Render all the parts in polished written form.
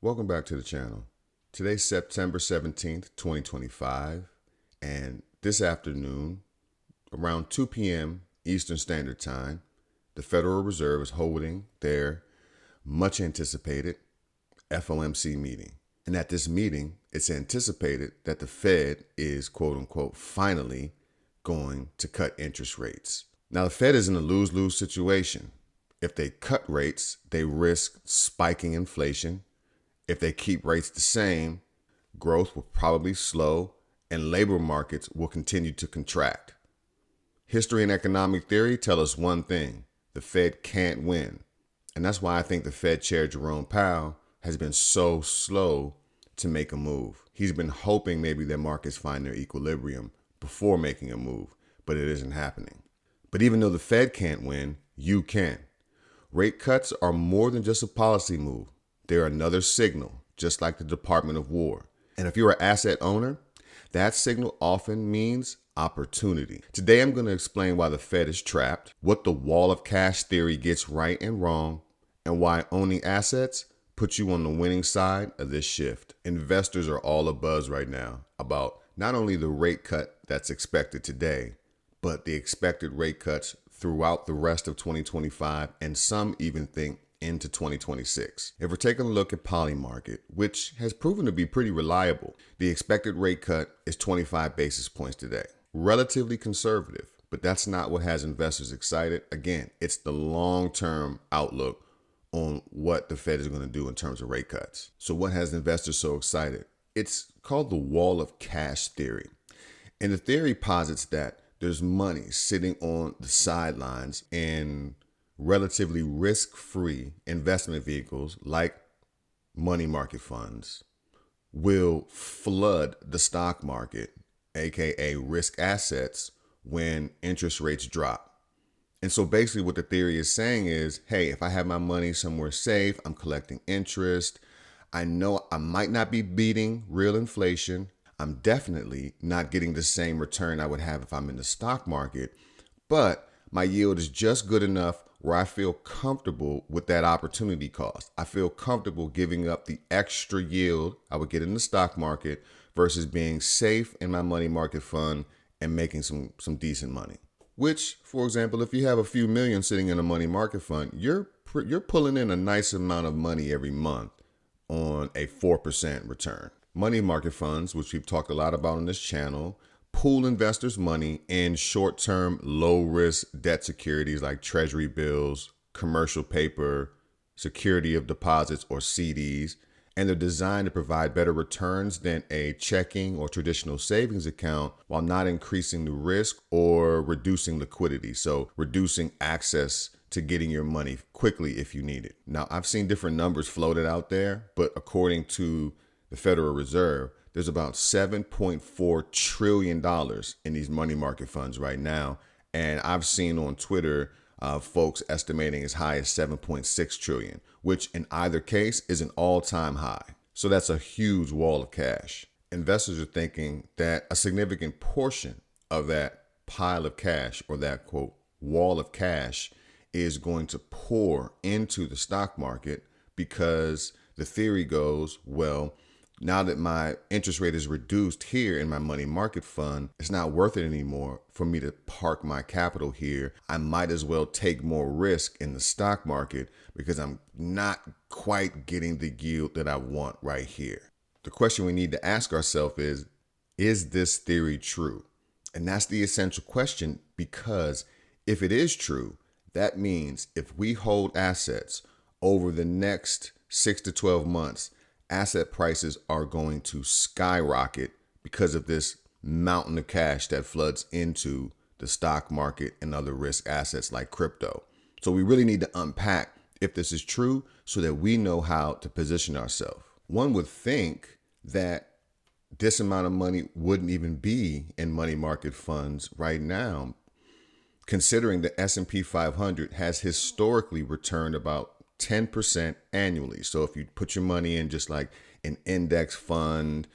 Welcome back to the channel. Today's September 17th, 2025, and this afternoon, around 2 p.m. Eastern Standard Time, the Federal Reserve is holding their much anticipated FOMC meeting. And at this meeting, it's anticipated that the Fed is, quote unquote, finally going to cut interest rates. Now, the Fed is in a lose-lose situation. If they cut rates, they risk spiking inflation. If they keep rates the same, growth will probably slow and labor markets will continue to contract. History and economic theory tell us one thing: the Fed can't win. And that's why I think the Fed Chair Jerome Powell has been so slow to make a move. He's been hoping maybe that markets find their equilibrium before making a move, but it isn't happening. But even though the Fed can't win, you can. Rate cuts are more than just a policy move. They're another signal, just like the Department of War. And if you're an asset owner, that signal often means opportunity. Today, I'm going to explain why the Fed is trapped, what the wall of cash theory gets right and wrong, and why owning assets puts you on the winning side of this shift. Investors are all abuzz right now about not only the rate cut that's expected today, but the expected rate cuts throughout the rest of 2025, and some even think into 2026. If we're taking a look at Polymarket, which has proven to be pretty reliable, the expected rate cut is 25 basis points today. Relatively conservative, but that's not what has investors excited. Again, it's the long-term outlook on what the Fed is going to do in terms of rate cuts. So what has investors so excited? It's called the wall of cash theory. And the theory posits that there's money sitting on the sidelines in relatively risk-free investment vehicles like money market funds will flood the stock market, aka risk assets, when interest rates drop. And so basically what the theory is saying is, hey, if I have my money somewhere safe, I'm collecting interest, I know I might not be beating real inflation, I'm definitely not getting the same return I would have if I'm in the stock market, but my yield is just good enough where I feel comfortable with that opportunity cost. I feel comfortable giving up the extra yield I would get in the stock market versus being safe in my money market fund and making some decent money. Which, for example, if you have a few million sitting in a money market fund, you're pulling in a nice amount of money every month on a 4% return. Money market funds, which we've talked a lot about on this channel, pool investors' money in short-term, low-risk debt securities like treasury bills, commercial paper, security of deposits, or CDs, and they're designed to provide better returns than a checking or traditional savings account while not increasing the risk or reducing liquidity, so reducing access to getting your money quickly if you need it. Now, I've seen different numbers floated out there, but according to the Federal Reserve, there's about $7.4 trillion in these money market funds right now. And I've seen on Twitter folks estimating as high as 7.6 trillion, which in either case is an all-time high. So that's a huge wall of cash. Investors are thinking that a significant portion of that pile of cash, or that quote wall of cash, is going to pour into the stock market because the theory goes, well, now that my interest rate is reduced here in my money market fund, it's not worth it anymore for me to park my capital here. I might as well take more risk in the stock market because I'm not quite getting the yield that I want right here. The question we need to ask ourselves is this theory true? And that's the essential question, because if it is true, that means if we hold assets over the next 6 to 12 months, asset prices are going to skyrocket because of this mountain of cash that floods into the stock market and other risk assets like crypto. So we really need to unpack if this is true so that we know how to position ourselves. One would think that this amount of money wouldn't even be in money market funds right now, considering the S&P 500 has historically returned about 10% annually. So if you put your money in just like an index fund,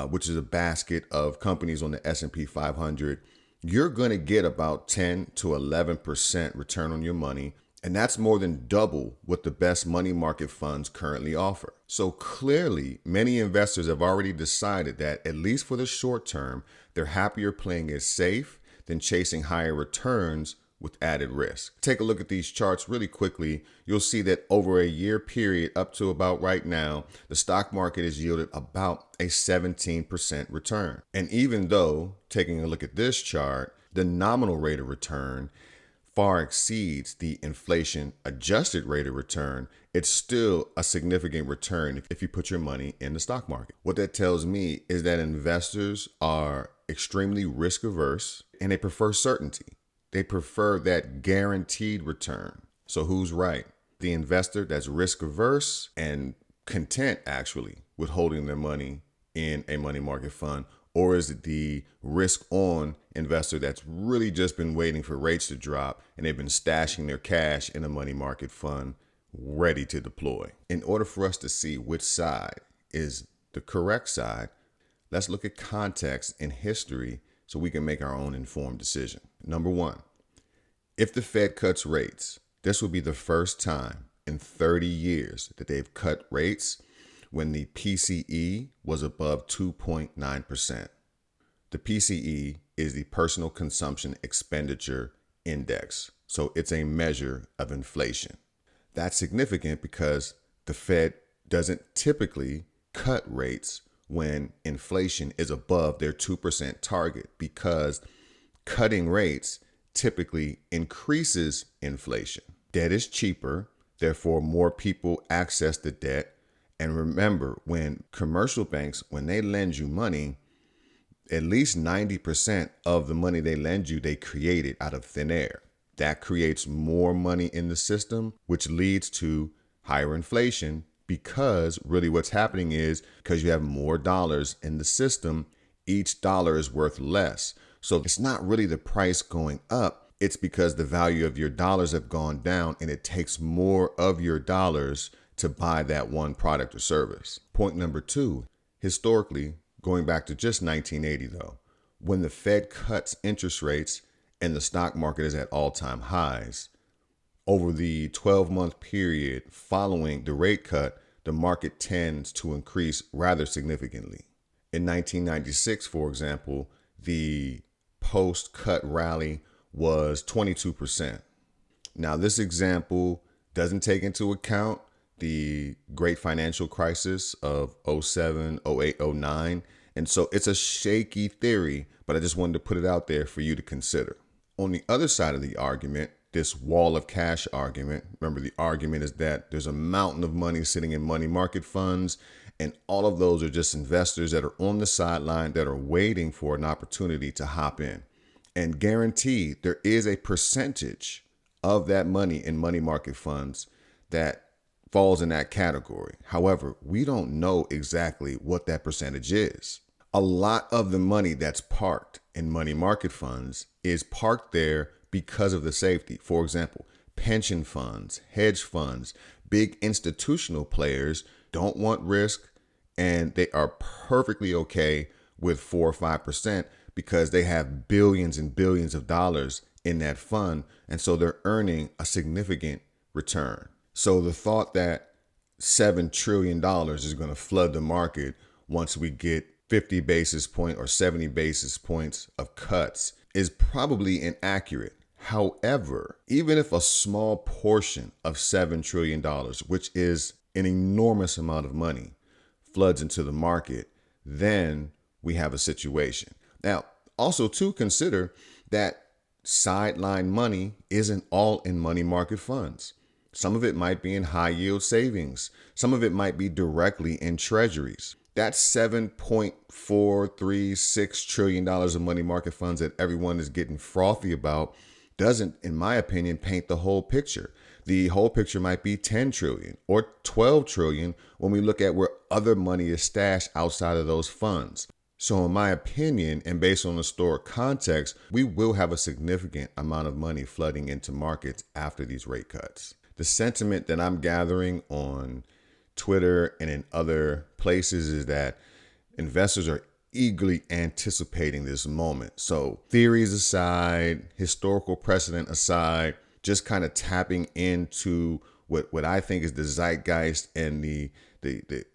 which is a basket of companies on the S&P 500, you're going to get about 10 to 11% return on your money And that's more than double what the best money market funds currently offer. So clearly, many investors have already decided that, at least for the short term, they're happier playing it safe than chasing higher returns with added risk. Take a look at these charts really quickly. You'll see that over a year period up to about right now, the stock market has yielded about a 17% return. And even though, taking a look at this chart, the nominal rate of return far exceeds the inflation adjusted rate of return, it's still a significant return if you put your money in the stock market. What that tells me is that investors are extremely risk averse and they prefer certainty. They prefer that guaranteed return. So who's right? The investor that's risk averse and content actually with holding their money in a money market fund, or is it the risk on investor that's really just been waiting for rates to drop and they've been stashing their cash in a money market fund ready to deploy? In order for us to see which side is the correct side, let's look at context and history so we can make our own informed decision. Number one, if the Fed cuts rates, this will be the first time in 30 years that they've cut rates when the PCE was above 2.9%. The PCE is the Personal Consumption Expenditure Index, so it's a measure of inflation. That's significant because the Fed doesn't typically cut rates when inflation is above their 2% target, because cutting rates typically increases inflation. Debt is cheaper, therefore more people access the debt. And remember, when commercial banks, when they lend you money, at least 90% of the money they lend you, they created out of thin air. That creates more money in the system, which leads to higher inflation, because really what's happening is because you have more dollars in the system, each dollar is worth less. So it's not really the price going up. It's because the value of your dollars have gone down and it takes more of your dollars to buy that one product or service. Point number two, historically, going back to just 1980 though, when the Fed cuts interest rates and the stock market is at all-time highs, over the 12-month period following the rate cut, the market tends to increase rather significantly. In 1996, for example, the post-cut rally was 22%. Now, this example doesn't take into account the great financial crisis of 07, 08, 09. And so it's a shaky theory, but I just wanted to put it out there for you to consider. On the other side of the argument, this wall of cash argument, remember the argument is that there's a mountain of money sitting in money market funds, and all of those are just investors that are on the sideline that are waiting for an opportunity to hop in. And guaranteed, there is a percentage of that money in money market funds that falls in that category. However, we don't know exactly what that percentage is. A lot of the money that's parked in money market funds is parked there because of the safety. For example, pension funds, hedge funds, big institutional players don't want risk, and they are perfectly okay with 4 or 5% because they have billions and billions of dollars in that fund. And so they're earning a significant return. So the thought that $7 trillion is going to flood the market once we get 50 basis points or 70 basis points of cuts is probably inaccurate. However, even if a small portion of $7 trillion, which is an enormous amount of money, floods into the market, then we have a situation. Now, also to consider that sideline money isn't all in money market funds. Some of it might be in high yield savings. Some of it might be directly in treasuries. That $7.436 trillion of money market funds that everyone is getting frothy about doesn't, in my opinion, paint the whole picture. The whole picture might be 10 trillion or 12 trillion when we look at where other money is stashed outside of those funds. So in my opinion, and based on the historic context, we will have a significant amount of money flooding into markets after these rate cuts. The sentiment that I'm gathering on Twitter and in other places is that investors are eagerly anticipating this moment. So theories aside, historical precedent aside, just kind of tapping into what I think is the zeitgeist and the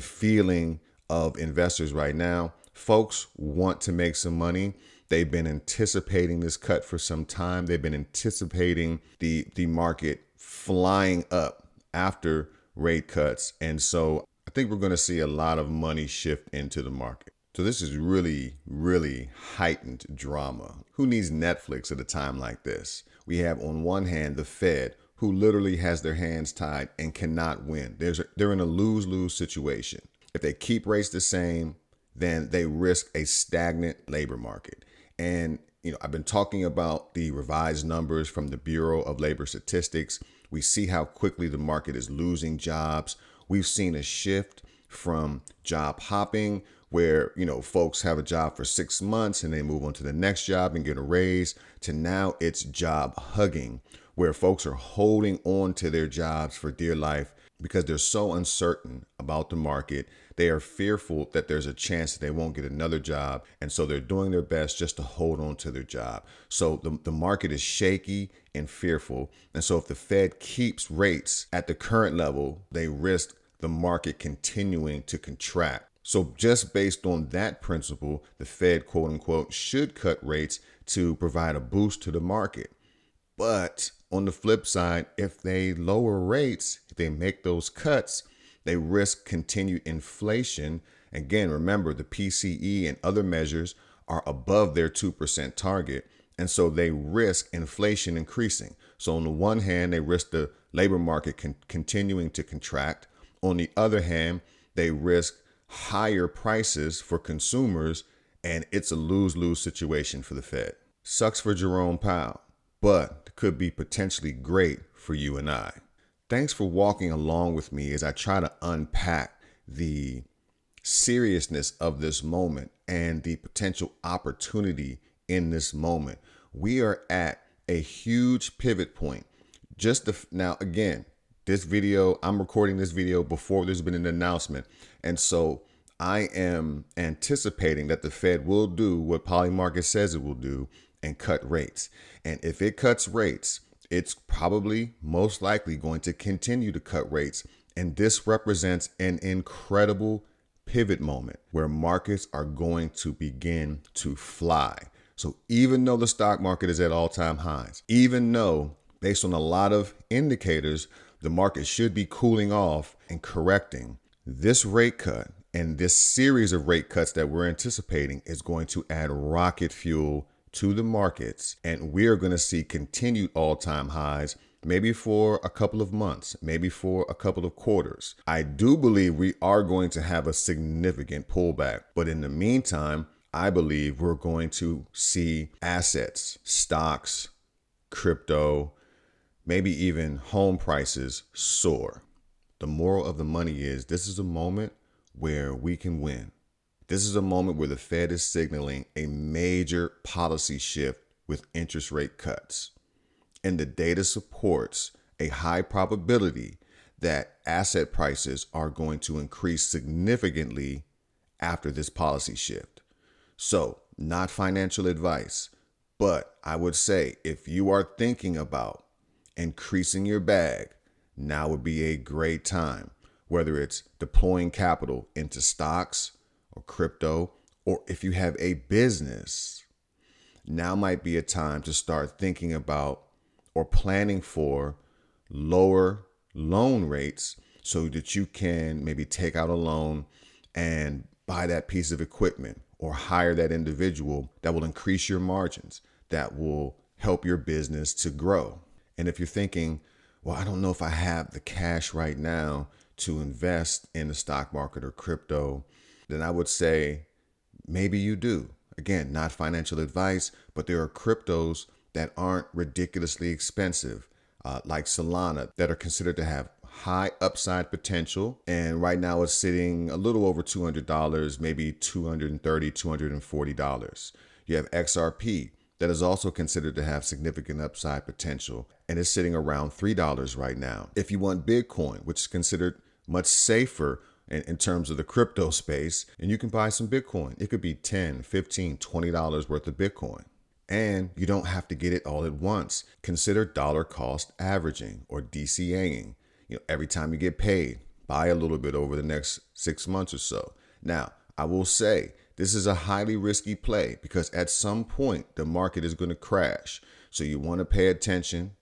feeling of investors right now. Folks want to make some money. They've been anticipating this cut for some time. They've been anticipating the market flying up after rate cuts. And so I think we're going to see a lot of money shift into the market. So this is really, really heightened drama. Who needs Netflix at a time like this? We have on one hand the Fed, who literally has their hands tied and cannot win. They're in a lose-lose situation. If they keep rates the same, then they risk a stagnant labor market. And I've been talking about the revised numbers from the Bureau of Labor Statistics. We see how quickly the market is losing jobs. We've seen a shift from job hopping, where folks have a job for 6 months and they move on to the next job and get a raise, to now it's job hugging, where folks are holding on to their jobs for dear life because they're so uncertain about the market. They are fearful that there's a chance that they won't get another job. And so they're doing their best just to hold on to their job. So the market is shaky and fearful. And so if the Fed keeps rates at the current level, they risk the market continuing to contract. So just based on that principle, the Fed, quote unquote, should cut rates to provide a boost to the market. But on the flip side, if they lower rates, if they make those cuts, they risk continued inflation. Again, remember, the PCE and other measures are above their 2% target. And so they risk inflation increasing. So on the one hand, they risk the labor market continuing to contract. On the other hand, they risk higher prices for consumers, and it's a lose-lose situation for the Fed. Sucks for Jerome Powell, but could be potentially great for you and I. Thanks for walking along with me as I try to unpack the seriousness of this moment and the potential opportunity in this moment. We are at a huge pivot point. Now, again, I'm recording this video before there's been an announcement. And so I am anticipating that the Fed will do what Polymarket says it will do and cut rates. And if it cuts rates, it's probably most likely going to continue to cut rates. And this represents an incredible pivot moment where markets are going to begin to fly. So even though the stock market is at all-time highs, even though based on a lot of indicators, the market should be cooling off and correcting, this rate cut and this series of rate cuts that we're anticipating is going to add rocket fuel to the markets. And we're going to see continued all-time highs, maybe for a couple of months, maybe for a couple of quarters. I do believe we are going to have a significant pullback. But in the meantime, I believe we're going to see assets, stocks, crypto, maybe even home prices soar. The moral of the money is this is a moment where we can win. This is a moment where the Fed is signaling a major policy shift with interest rate cuts. And the data supports a high probability that asset prices are going to increase significantly after this policy shift. So, not financial advice, but I would say if you are thinking about increasing your bag, now would be a great time, whether it's deploying capital into stocks or crypto, or if you have a business, now might be a time to start thinking about or planning for lower loan rates so that you can maybe take out a loan and buy that piece of equipment or hire that individual that will increase your margins, that will help your business to grow. And if you're thinking, well, I don't know if I have the cash right now to invest in the stock market or crypto, then I would say maybe you do. Again, not financial advice, but there are cryptos that aren't ridiculously expensive, like Solana, that are considered to have high upside potential. And right now it's sitting a little over $200, maybe $230, $240. You have XRP that is also considered to have significant upside potential, and it's sitting around $3 right now. If you want Bitcoin, which is considered much safer in terms of the crypto space, and you can buy some Bitcoin. It could be $10, $15, $20 worth of Bitcoin. And you don't have to get it all at once. Consider dollar cost averaging or DCAing. Every time you get paid, buy a little bit over the next 6 months or so. Now, I will say this is a highly risky play because at some point the market is going to crash. So you want to pay attention.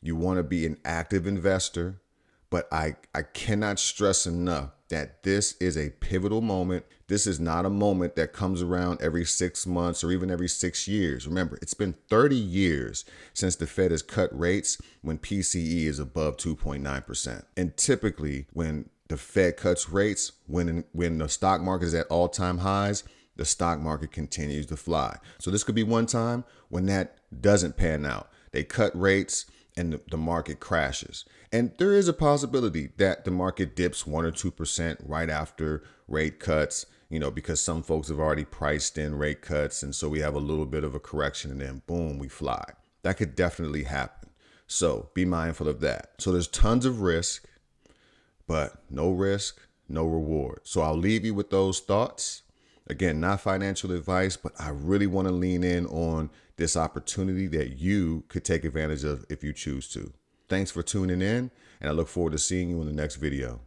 You want to be an active investor. But I cannot stress enough that this is a pivotal moment. This is not a moment that comes around every 6 months or even every 6 years. Remember, it's been 30 years since the Fed has cut rates when PCE is above 2.9%. And typically when the Fed cuts rates, when the stock market is at all-time highs, the stock market continues to fly. So this could be one time when that doesn't pan out. They cut rates and the market crashes. And there is a possibility that the market dips 1 or 2% right after rate cuts, because some folks have already priced in rate cuts. And so we have a little bit of a correction and then boom, we fly. That could definitely happen. So be mindful of that. So there's tons of risk, but no risk, no reward. So I'll leave you with those thoughts. Again, not financial advice, but I really want to lean in on this opportunity that you could take advantage of if you choose to. Thanks for tuning in, and I look forward to seeing you in the next video.